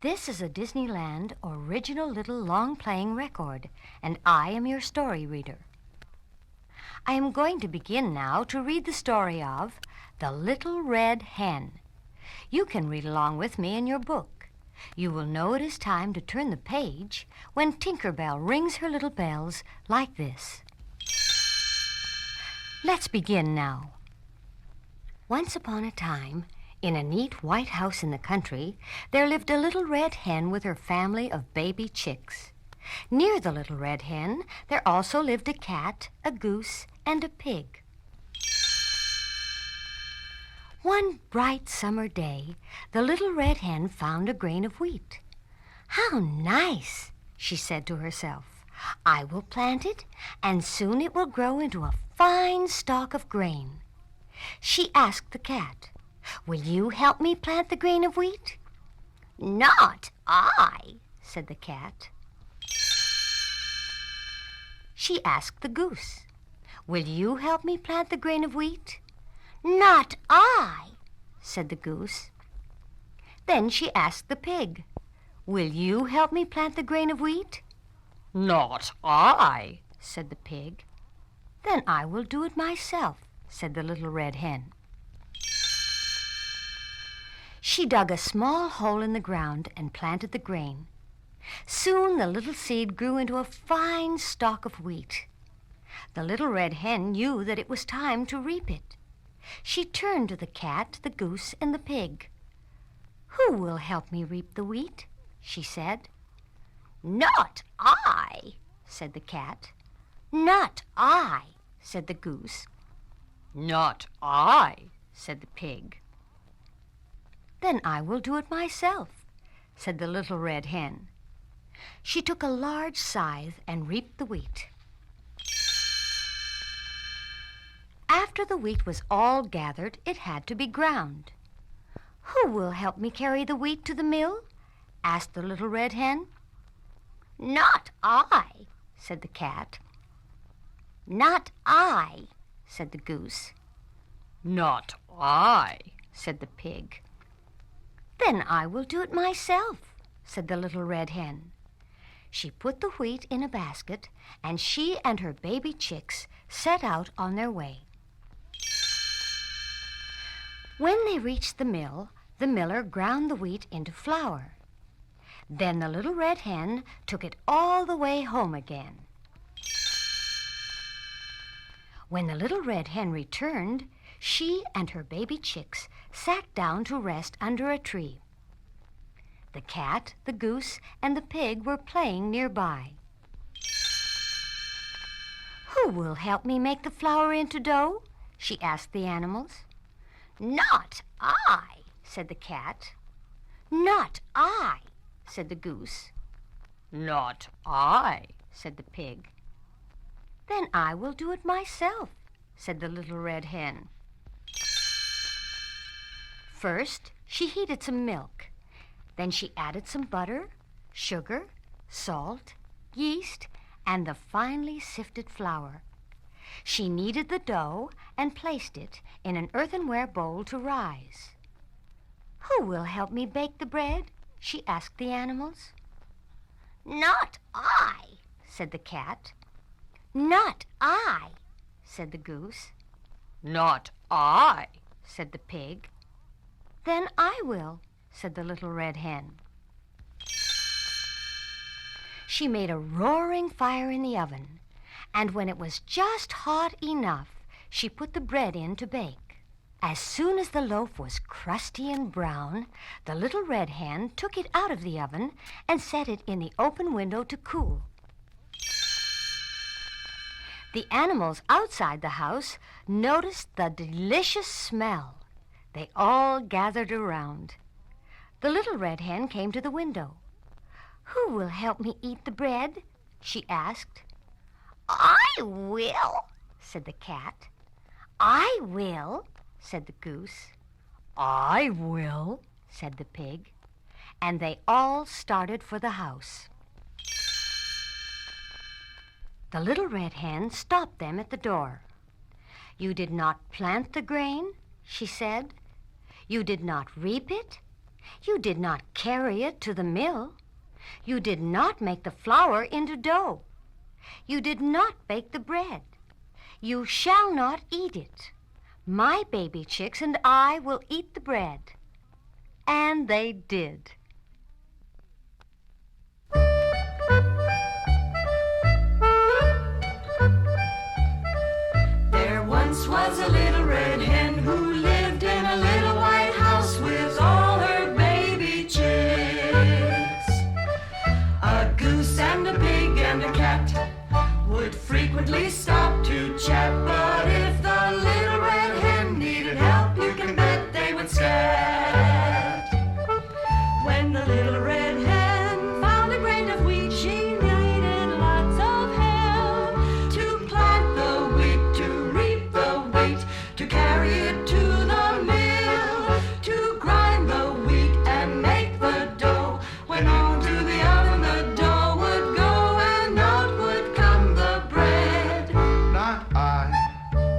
This is a Disneyland original little long-playing record, and I am your story reader. I am going to begin now to read the story of The Little Red Hen. You can read along with me in your book. You will know it is time to turn the page when Tinker Bell rings her little bells like this. Let's begin now. Once upon a time, in a neat white house in the country, there lived a little red hen with her family of baby chicks. Near the little red hen, there also lived a cat, a goose, and a pig. One bright summer day, the little red hen found a grain of wheat. "How nice," she said to herself. "I will plant it, and soon it will grow into a fine stalk of grain." She asked the cat, "Will you help me plant the grain of wheat?" "Not I," said the cat. She asked the goose, "Will you help me plant the grain of wheat?" "Not I," said the goose. Then she asked the pig, "Will you help me plant the grain of wheat?" "Not I," said the pig. "Then I will do it myself," said the little red hen. She dug a small hole in the ground and planted the grain. Soon the little seed grew into a fine stalk of wheat. The little red hen knew that it was time to reap it. She turned to the cat, the goose, and the pig. "Who will help me reap the wheat?" she said. "Not I," said the cat. "Not I," said the goose. "Not I," said the pig. "Then I will do it myself," said the little red hen. She took a large scythe and reaped the wheat. After the wheat was all gathered, it had to be ground. "Who will help me carry the wheat to the mill?" asked the little red hen. "Not I," said the cat. "Not I," said the goose. "Not I," said the pig. "Then I will do it myself," said the little red hen. She put the wheat in a basket, and she and her baby chicks set out on their way. When they reached the mill, the miller ground the wheat into flour. Then the little red hen took it all the way home again. When the little red hen returned, she and her baby chicks sat down to rest under a tree. The cat, the goose, and the pig were playing nearby. "Who will help me make the flour into dough?" she asked the animals. "Not I," said the cat. "Not I," said the goose. "Not I," said the pig. "Then I will do it myself," said the little red hen. First, she heated some milk. Then she added some butter, sugar, salt, yeast, and the finely sifted flour. She kneaded the dough and placed it in an earthenware bowl to rise. "Who will help me bake the bread?" she asked the animals. "Not I," said the cat. "Not I," said the goose. "Not I," said the pig. "Then I will," said the little red hen. She made a roaring fire in the oven, and when it was just hot enough, she put the bread in to bake. As soon as the loaf was crusty and brown, the little red hen took it out of the oven and set it in the open window to cool. The animals outside the house noticed the delicious smell. They all gathered around. The little red hen came to the window. "Who will help me eat the bread?" she asked. "I will," said the cat. "I will," said the goose. "I will," said the pig. And they all started for the house. The little red hen stopped them at the door. "You did not plant the grain," she said. "You did not reap it, You did not carry it to the mill. You did not make the flour into dough. You did not bake the bread. You shall not eat it. My baby chicks and I will eat the bread. And they did. There once was a little red hen who lived in a little white house with all her baby chicks. A goose and a pig and a cat would frequently stop to chat, but if the little red hen needed help, you can bet they would scat. When the little red hen found a grain of wheat, she needed lots of help to plant the wheat, to reap the wheat, to carry it to the mill, to grind the wheat and make the dough. When on to the oven the dough would go, and out would come the bread. Not I,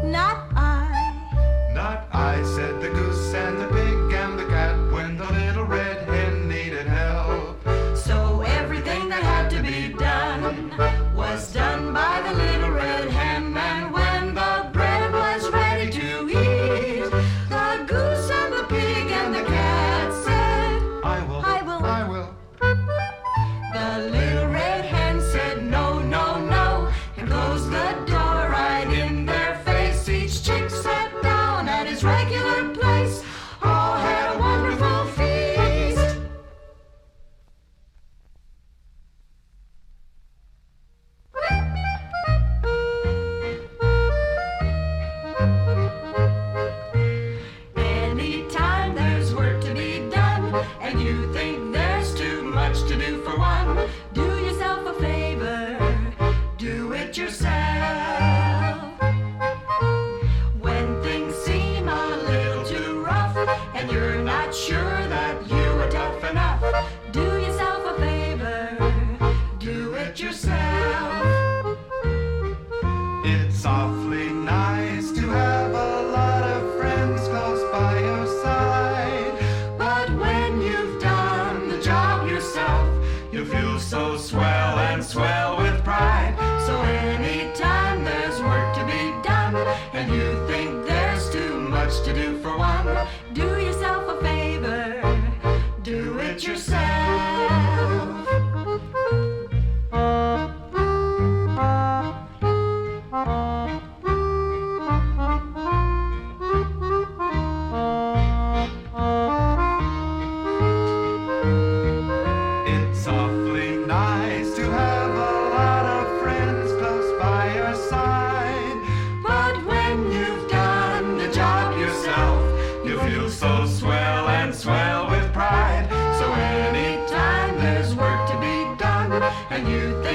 Not I, not I, said the goose and the pig and the cat when the little red hen needed help. So everything that had to be done was done by the little red hen, and when the bread was ready to eat, the goose and the pig and the cat said, I will, I will. I will. The little red hen said, no, no, no, and closed the door right in their face. Each chick sat down at his regular place. All had a wonderful feast. Anytime there's work to be done, and you think there's too much to do for one, do yourself a favor, do it yourself. When things seem a little too rough, and you're not sure that you are tough enough, do yourself a favor, do it yourself. It's awfully nice to have a lot of friends close by your side. But when you've done the job yourself, You feel so swell and swell with pride. so anytime there's work to be done, and you think there's too much to do for one, do yourself a favor, do it yourself. It's awfully nice to have a lot of friends close by your side. But when you've done the job yourself, You feel so swell and swell with pride. so anytime there's work to be done, and you think